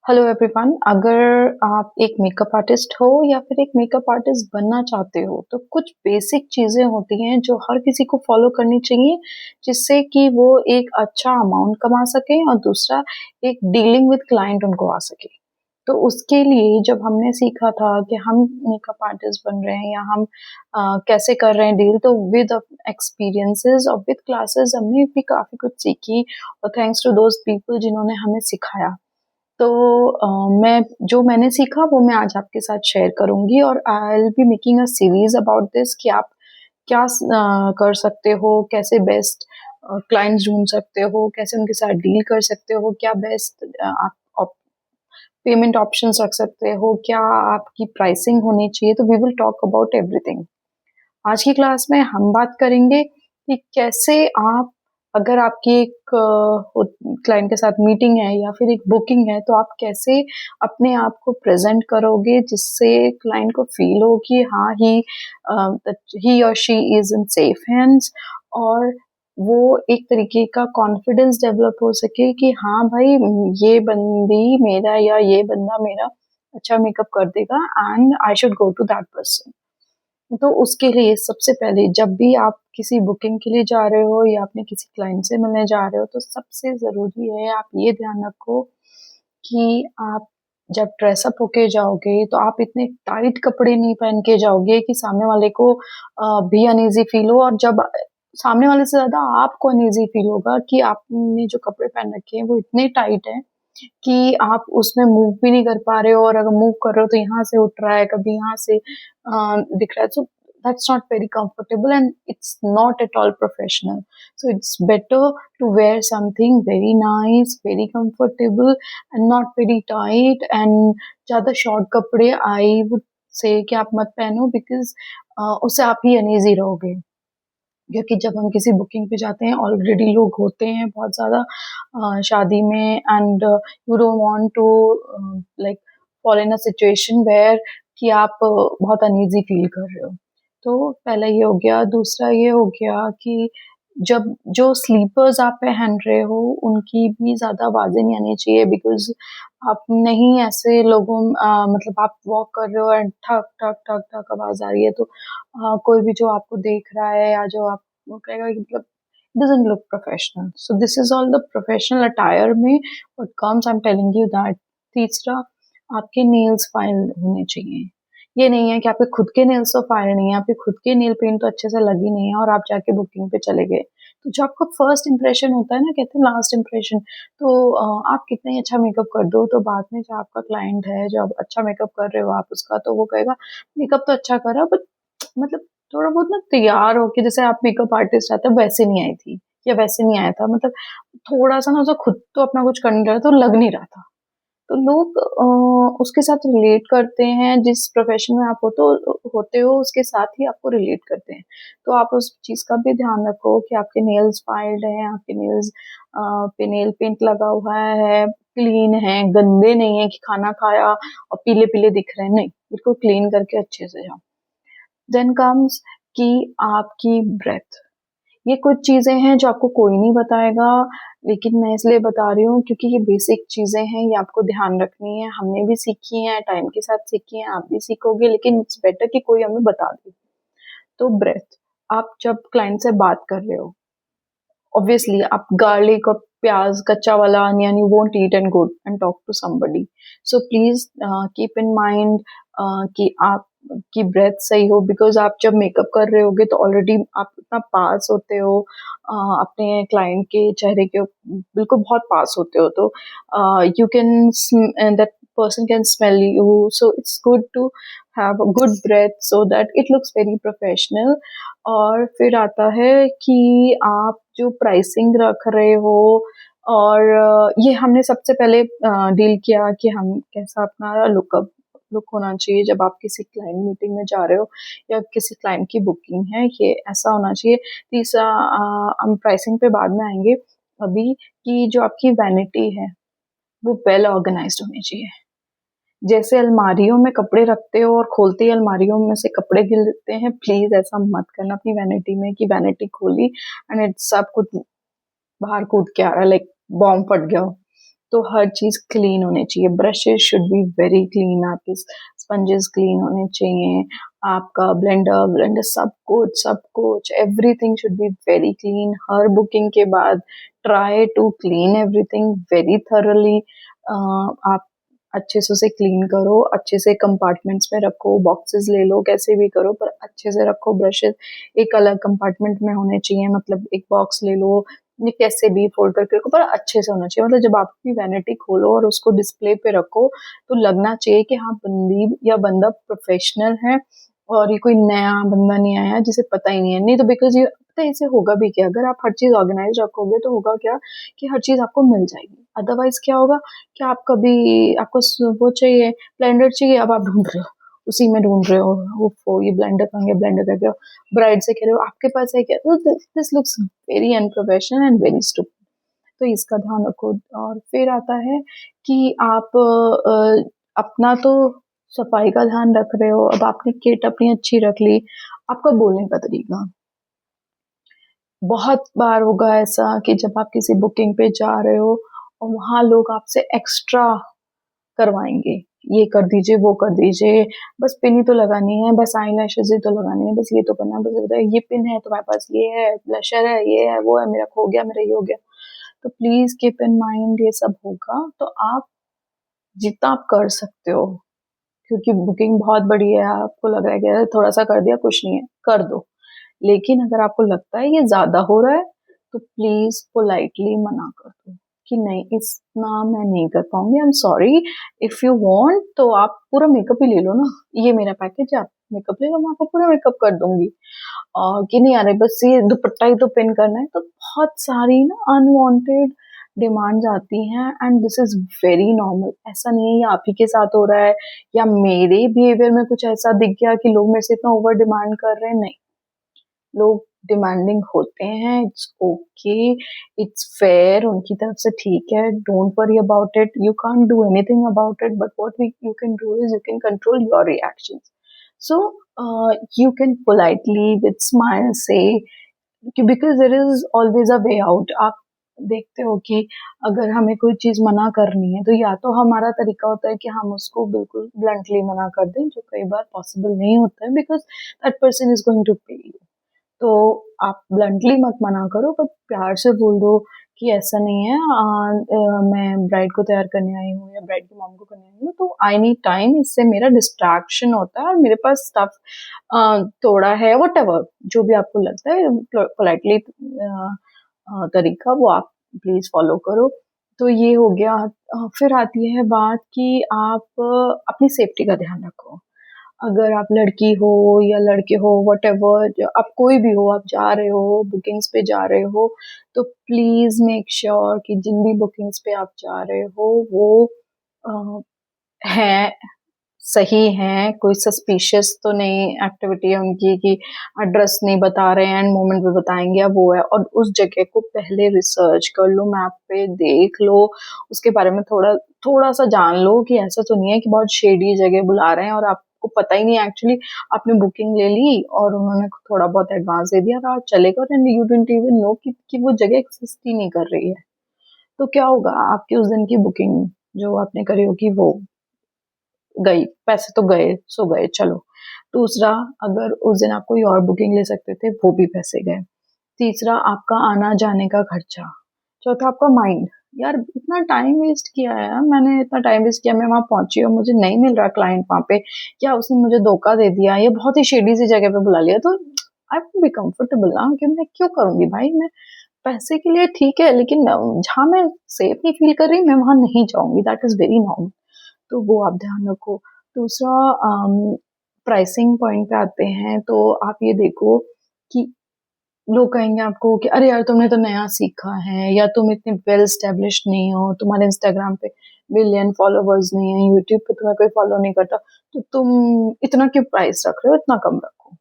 Hello everyone. अगर आप एक मेकअप आर्टिस्ट हो या फिर एक मेकअप आर्टिस्ट बनना चाहते हो तो कुछ बेसिक चीजें होती हैं जो हर किसी को फॉलो करनी चाहिए, जिससे कि वो एक अच्छा अमाउंट कमा सके और दूसरा एक डीलिंग विद क्लाइंट उनको आ सके। तो उसके लिए जब हमने सीखा था कि हम मेकअप आर्टिस्ट बन रहे हैं या हम कैसे कर रहे हैं डील, तो विद एक्सपीरियंसेस और विद क्लासेस हमने भी काफी कुछ सीखी। और थैंक्स टू दोज पीपल जिन्होंने हमें सिखाया। तो मैं जो मैंने सीखा वो मैं आज आपके साथ शेयर करूंगी और I will be making a series about this कि आप क्या कर सकते हो, कैसे बेस्ट क्लाइंट्स ढूंढ सकते हो, कैसे उनके साथ डील कर सकते हो, क्या बेस्ट आप पेमेंट ऑप्शंस रख सकते हो, क्या आपकी प्राइसिंग होनी चाहिए। तो we will talk about everything. आज की क्लास में हम बात करेंगे कि कैसे आप, अगर आपकी एक क्लाइंट के साथ मीटिंग है या फिर एक बुकिंग है, तो आप कैसे अपने आप को प्रेजेंट करोगे जिससे क्लाइंट को फील हो कि हाँ ही और she is in safe hands, और वो एक तरीके का कॉन्फिडेंस डेवलप हो सके कि हाँ भाई, ये बंदी मेरा या ये बंदा मेरा अच्छा मेकअप कर देगा and I should go to that person. तो उसके लिए सबसे पहले जब भी आप किसी बुकिंग के लिए जा रहे हो या अपने किसी क्लाइंट से मिलने जा रहे हो, तो सबसे ज़रूरी है आप ये ध्यान रखो कि आप जब ड्रेसअप होके जाओगे तो आप इतने टाइट कपड़े नहीं पहन के जाओगे कि सामने वाले को भी अनईजी फील हो, और जब सामने वाले से ज़्यादा आपको अनईजी फील होगा कि आपने जो कपड़े पहन रखे हैं वो इतने टाइट हैं कि आप उसमें मूव भी नहीं कर पा रहे हो, और अगर मूव कर रहे हो तो यहाँ से उठ रहा है, कभी यहाँ से दिख रहा है। सो that's not very comfortable and it's not at all professional. So it's better to wear something very nice, very comfortable and not very tight, and ज़्यादा शॉर्ट कपड़े I would say कि आप मत पहनो, because उससे आप ही अनईजी रहोगे। क्योंकि जब हम किसी बुकिंग पे जाते हैं ऑलरेडी लोग होते हैं बहुत ज़्यादा शादी में, and you don't want to like fall in a situation where कि आप बहुत अनईजी फील कर रहे हो। तो पहला ये हो गया। दूसरा ये हो गया कि जब जो स्लीपर्स आप पहन रहे हो उनकी भी ज़्यादा आवाज़ें नहीं आनी चाहिए, बिकॉज आप नहीं ऐसे लोगों मतलब आप वॉक कर रहे हो एंड ठक ठक ठक ठक आवाज़ आ रही है, तो कोई भी जो आपको देख रहा है या जो आप, वो कहेगा कि मतलब doesn't look professional. So this is all the professional attire में what comes, I'm telling you that। तीसरा, आपके नेल्स फाइल होने चाहिए। ये नहीं है कि आपके खुद के नेल्स तो फाइल नहीं है, आपके खुद के नेल पेंट तो अच्छे से लगी नहीं है और आप जाके बुकिंग पे चले गए। तो जो आपका फर्स्ट इंप्रेशन होता है ना, कहते हैं लास्ट इंप्रेशन। तो आप कितना ही अच्छा मेकअप कर दो, तो बाद में जो आपका क्लाइंट है, जो आप अच्छा मेकअप कर रहे हो आप उसका, तो वो कहेगा मेकअप तो अच्छा करा, बट मतलब थोड़ा बहुत ना तैयार होके, जैसे आप मेकअप आर्टिस्ट रहते हो वैसे नहीं आई थी या वैसे नहीं आया था, मतलब थोड़ा सा ना उसे खुद तो अपना कुछ कर नहीं रहा था, तो लग नहीं रहा था। तो लोग उसके साथ रिलेट करते हैं, जिस प्रोफेशन में आप होते हो उसके साथ ही आपको रिलेट करते हैं। तो आप उस चीज़ का भी ध्यान रखो कि आपके नेल्स फाइल्ड हैं, आपके नेल्स पे नेल पेंट लगा हुआ है, क्लीन है, गंदे नहीं है कि खाना खाया और पीले पीले दिख रहे हैं, नहीं, बिल्कुल क्लीन करके अच्छे से जाओ। देन कम्स कि आपकी ब्रेथ। ये कुछ चीजें हैं जो आपको कोई नहीं बताएगा, लेकिन मैं इसलिए बता रही हूँ क्योंकि ये बेसिक चीजें हैं, ये आपको ध्यान रखनी है। हमने भी सीखी है, टाइम के साथ सीखी है, आप भी सीखोगे, लेकिन इट्स बेटर कि कोई हमें बता दे। तो ब्रेथ, आप जब क्लाइंट से बात कर रहे हो, ऑब्वियसली आप गार्लिक और प्याज कच्चा वाला onion you won't eat and go and talk to somebody. So please keep in mind कि आप की ब्रेथ सही हो, बिकॉज आप जब मेकअप कर रहे होगे तो ऑलरेडी आप इतना पास होते हो अपने क्लाइंट के चेहरे के बिल्कुल बहुत पास होते हो, तो you can that person can smell you, so it's good to have a good breath so that it looks very professional। और फिर आता है कि आप जो प्राइसिंग रख रहे हो, और ये हमने सबसे पहले डील किया कि हम कैसा अपना लुक होना चाहिए जब आप किसी क्लाइंट मीटिंग में जा रहे हो या किसी क्लाइंट की बुकिंग है, ये ऐसा होना चाहिए। तीसरा, हम प्राइसिंग पे बाद में आएंगे अभी, कि जो आपकी वैनिटी है वो वेल ऑर्गेनाइज्ड होनी चाहिए। जैसे अलमारियों में कपड़े रखते हो और खोलते ही अलमारियों में से कपड़े गिरते हैं, प्लीज ऐसा मत करना अपनी वैनिटी में कि वैनिटी खोली एंड इट्स सब कुछ बाहर कूद के आ रहा है, लाइक बॉम्ब फट गया हो। तो हर चीज़ क्लीन होनी चाहिए, brushes should be very clean, आपके स्पंजेस क्लीन होने चाहिए, आपका ब्लेंडर सब कुछ everything should be very clean. हर बुकिंग के बाद try to clean everything very thoroughly. आप अच्छे से उसे क्लीन करो, अच्छे से कंपार्टमेंट्स में रखो, बॉक्सेस ले लो, कैसे भी करो पर अच्छे से रखो। ब्रशेज़ एक अलग कंपार्टमेंट में होने चाहिए, मतलब एक बॉक्स ले लो, ये कैसे भी फोल्ड करके रखो पर अच्छे से होना चाहिए। मतलब जब आप अपनी वैनिटी खोलो और उसको डिस्प्ले पे रखो तो लगना चाहिए कि हाँ बंदी या बंदा प्रोफेशनल है और ये कोई नया बंदा नहीं आया जिसे पता ही नहीं है। नहीं तो बिकॉज ये पता है इसे होगा भी क्या, अगर आप हर चीज ऑर्गेनाइज रखोगे तो होगा क्या कि हर चीज आपको मिल जाएगी। अदरवाइज क्या होगा कि आप कभी आपको वो चाहिए, ब्लेंडर चाहिए, अब आप ढूंढ रहे हो, उसी में ढूंढ रहे हो, वो ये ब्लेंडर कहाँ गया, ब्लेंडर कहाँ गया, ब्राइड से कह रहे हो आपके पास है क्या, तो this looks very unprofessional and very stupid. तो इसका ध्यान रखो। और फिर आता है कि आप अपना तो सफाई का ध्यान रख रहे हो, अब आपने किट अपनी अच्छी रख ली, आपका बोलने का तरीका। बहुत बार होगा ऐसा कि जब आप किसी बुकिंग पे जा रहे हो और वहां लोग आपसे एक्स्ट्रा करवाएंगे, ये कर दीजिए वो कर दीजिए, बस पिन ही तो लगानी है, बस आई लैशेज ही तो लगानी है, बस ये तो करना है, बस ये पिन है तुम्हारे पास, ये है ब्लशर है, ये है वो है, मेरा खो गया, मेरा ये हो गया। तो प्लीज कीप इन माइंड ये सब होगा तो आप जितना आप कर सकते हो, क्योंकि बुकिंग बहुत बड़ी है, आपको लग रहा है कि अरे थोड़ा सा कर दिया कुछ नहीं है, कर दो। लेकिन अगर आपको लगता है ये ज्यादा हो रहा है तो प्लीज पोलाइटली मना कर दो कि नहीं इतना मैं नहीं कर पाऊंगी, I am sorry. If you want तो आप पूरा मेकअप ही ले लो ना, ये मेरा पैकेज है, आप मेकअप ले लो, मैं आपको पूरा मेकअप कर दूंगी। और कि नहीं आ रहे बस ये दुपट्टा ही तो पिन करना है, तो बहुत सारी ना अनवांटेड डिमांड्स आती हैं and this is very normal. ऐसा नहीं है ये आप ही के साथ हो रहा है या मेरे बिहेवियर में कुछ ऐसा दिख गया कि लोग मेरे से इतना ओवर डिमांड कर रहे हैं, नहीं। लोग डिमांडिंग होते हैं, इट्स ओके, इट्स फेयर, उनकी तरफ से ठीक है, don't worry about it, you can't do anything about it, but what you can do is you can control your reactions. So you can politely with smile say, because there is always a way out। आप देखते हो कि अगर हमें कोई चीज मना करनी है तो या तो हमारा तरीका होता है कि हम उसको बिल्कुल ब्लंटली मना कर दें, जो कई बार पॉसिबल नहीं होता है because that person is going to pay you. तो आप ब्लंटली मत मना करो, पर प्यार से बोल दो कि ऐसा नहीं है, मैं ब्राइड को तैयार करने आई हूँ या ब्राइड की मॉम को करने आई हूँ तो आई नीड टाइम, इससे मेरा डिस्ट्रैक्शन होता है और मेरे पास स्टफ थोड़ा है, वट एवर जो भी आपको लगता है पोलाइटली तरीका वो आप प्लीज फॉलो करो। तो ये हो गया। फिर आती है बात कि आप अपनी सेफ्टी का ध्यान रखो। अगर आप लड़की हो या लड़के हो, वट एवर आप कोई भी हो, आप जा रहे हो बुकिंग्स पे जा रहे हो, तो प्लीज मेक श्योर कि जिन भी बुकिंग्स पे आप जा रहे हो वो अ, हैं, सही हैं, कोई सस्पिशियस तो नहीं एक्टिविटी है उनकी कि एड्रेस नहीं बता रहे हैं एंड मोमेंट पे बताएंगे अब वो है। और उस जगह को पहले रिसर्च कर लो, मैप पे देख लो, उसके बारे में थोड़ा थोड़ा सा जान लो कि ऐसा तो नहीं है कि बहुत शेडी जगह बुला रहे हैं और आपको पता ही नहीं एक्चुअली। आपने बुकिंग ले ली और उन्होंने थोड़ा बहुत एडवांस दे दिया और आप चले गए and you didn't even know कि वो जगह एक्सिस्ट ही नहीं कर रही है। तो क्या होगा, आपकी उस दिन की बुकिंग जो आपने करी होगी वो गई, पैसे तो गए सो गए, चलो। दूसरा, अगर उस दिन आप कोई और बुकिंग ले सकते थे वो भी पैसे गए। तीसरा, आपका आना जाने का खर्चा। चौथा, आपका माइंड, यार इतना टाइम वेस्ट किया है यार, मैंने इतना टाइम वेस्ट किया, मैं वहां पहुंची और मुझे नहीं मिल रहा क्लाइंट वहां पे, या उसने मुझे धोखा दे दिया, या बहुत ही शेडी सी जगह पे बुला लिया, तो आई वुड बी कंफर्टेबल ना कि मैं क्यों करूंगी भाई, मैं पैसे के लिए ठीक है लेकिन जहां मैं सेफ नहीं फील कर रही मैं वहां नहीं जाऊंगी, दैट इज वेरी नॉर्मल। तो वो आप ध्यान रखो। दूसरा, प्राइसिंग पॉइंट पे आते हैं तो आप ये देखो कि लोग कहेंगे आपको कि अरे यार तुमने तो नया सीखा है, या तुम इतने वेल स्टेब्लिश्ड नहीं हो, तुम्हारे इंस्टाग्राम पे मिलियन फॉलोवर्स नहीं है, यूट्यूब पे तुम्हें कोई फॉलो नहीं करता, तो तुम इतना क्यों प्राइस रख रहे हो, इतना कम रखो।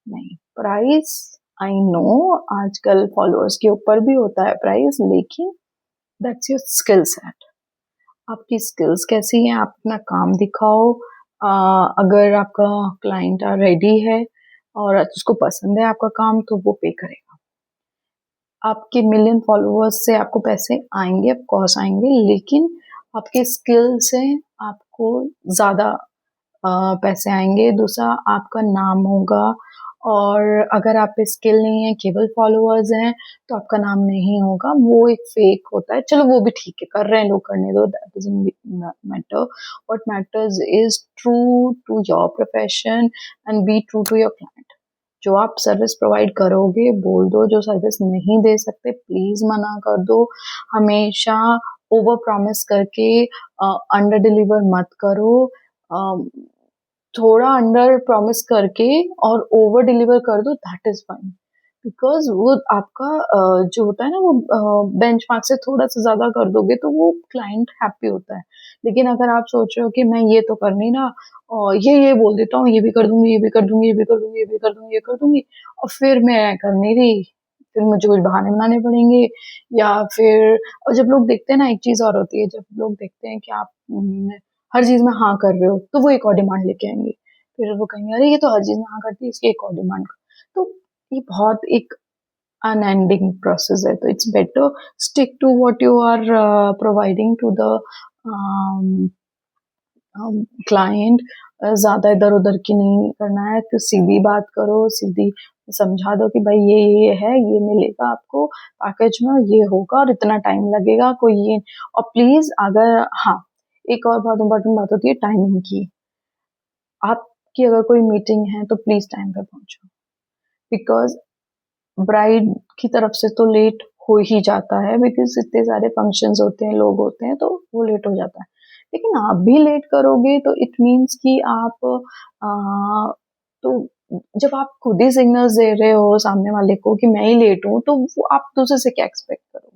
नहीं, प्राइस आई नो आजकल फॉलोअर्स के ऊपर भी होता है प्राइस, लेकिन दैट्स योर स्किल सेट। आपकी स्किल्स कैसी हैं, आप अपना काम दिखाओ। अगर आपका क्लाइंट रेडी है और उसको पसंद है आपका काम तो वो पे करेगा। आपके मिलियन फॉलोअर्स से आपको पैसे आएंगे, ऑफ कोर्स आएंगे, लेकिन आपके स्किल से आपको ज़्यादा पैसे आएंगे। दूसरा, आपका नाम होगा, और अगर आप पे स्किल नहीं है, केवल फॉलोअर्स हैं, तो आपका नाम नहीं होगा। वो एक फेक होता है। चलो वो भी ठीक है, कर रहे हैं लोग, करने दो, that doesn't matter. What matters is true to your profession and be true to your client. जो आप सर्विस प्रोवाइड करोगे बोल दो, जो सर्विस नहीं दे सकते प्लीज मना कर दो। हमेशा ओवर प्रॉमिस करके अंडर डिलीवर मत करो। थोड़ा अंडर प्रॉमिस करके और ओवर डिलीवर कर दो, दैट इज फाइन। बिकॉज वो आपका जो होता है ना, वो बेंचमार्क से थोड़ा सा ज्यादा कर दोगे तो वो क्लाइंट हैप्पी होता है। लेकिन अगर आप सोच रहे हो कि मैं ये तो कर नहीं रहा, और ये बोल देता हूँ, ये भी कर दूंगी, ये भी कर दूंगी, ये भी कर दूंगी, ये भी कर दूंगी, ये कर दूंगी, और फिर मैं कर नहीं रही, फिर मुझे कुछ बहाने बनाने पड़ेंगे। या फिर, और जब लोग देखते हैं ना, एक चीज और होती है, जब लोग देखते हैं कि आप हर चीज में हाँ कर रहे हो, तो वो एक और डिमांड लेके आएंगे। फिर वो कहेंगे, अरे ये तो हर चीज में हाँ करती है, इसकी एक और डिमांड। तो ये बहुत एक अनएंडिंग प्रोसेस है। तो it's better stick to what you are providing to the client. ज्यादा इधर उधर की नहीं करना है, तो सीधी बात करो, सीधी समझा दो कि भाई ये है, ये मिलेगा आपको पैकेज में, ये होगा और इतना टाइम लगेगा, कोई ये। और प्लीज, अगर, हाँ, एक और बहुत इंपॉर्टेंट बात होती है टाइमिंग की। आपकी अगर कोई मीटिंग है तो प्लीज टाइम पे पहुंचो। बिकॉज ब्राइड की तरफ से तो लेट हो ही जाता है, बिकॉज इतने सारे फंक्शंस होते हैं, लोग होते हैं, तो वो लेट हो जाता है। लेकिन आप भी लेट करोगे तो इट मीन्स कि आप तो जब आप खुद ही सिग्नल्स दे रहे हो सामने वाले को कि मैं ही लेट हूँ, तो वो आप दूसरे से क्या एक्सपेक्ट करोगे।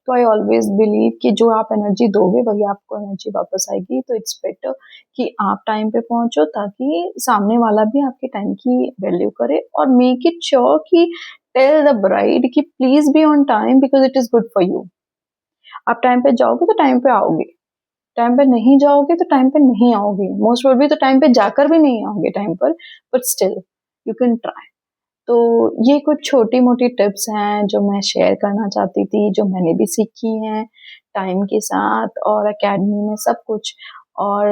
तो आई ऑलवेज बिलीव कि जो आप एनर्जी दोगे वही आपको एनर्जी वापस आएगी। तो इट्स बेटर कि आप टाइम पे पहुंचो, ताकि सामने वाला भी आपके टाइम की वैल्यू करे। और मेक इट श्योर कि टेल द ब्राइड कि please be on time, because it is good for you. आप टाइम पे जाओगे तो टाइम पे आओगे, टाइम पे नहीं जाओगे तो टाइम पे नहीं आओगे, मोस्ट प्रोबेबली तो टाइम पे जाकर भी नहीं आओगे टाइम पर, but still you can try. तो ये कुछ छोटी मोटी टिप्स हैं जो मैं शेयर करना चाहती थी, जो मैंने भी सीखी हैं टाइम के साथ और एकेडमी में सब कुछ। और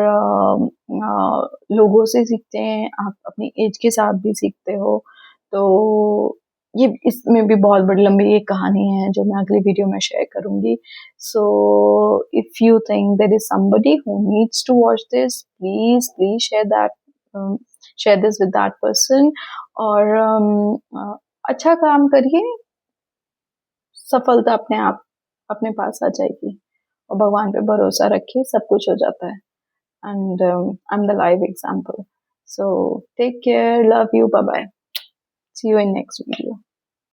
लोगों से सीखते हैं, आप अपनी एज के साथ भी सीखते हो। तो ये, इसमें भी बहुत बड़ी लंबी एक कहानी है जो मैं अगली वीडियो में शेयर करूंगी। So if you think there is somebody who needs to watch this, please please share this with that person. और अच्छा काम करिए, सफलता अपने आप अपने पास आ जाएगी। और भगवान पे भरोसा रखिए, सब कुछ हो जाता है। And I am the live example. So take care, love you, bye bye, see you in next video.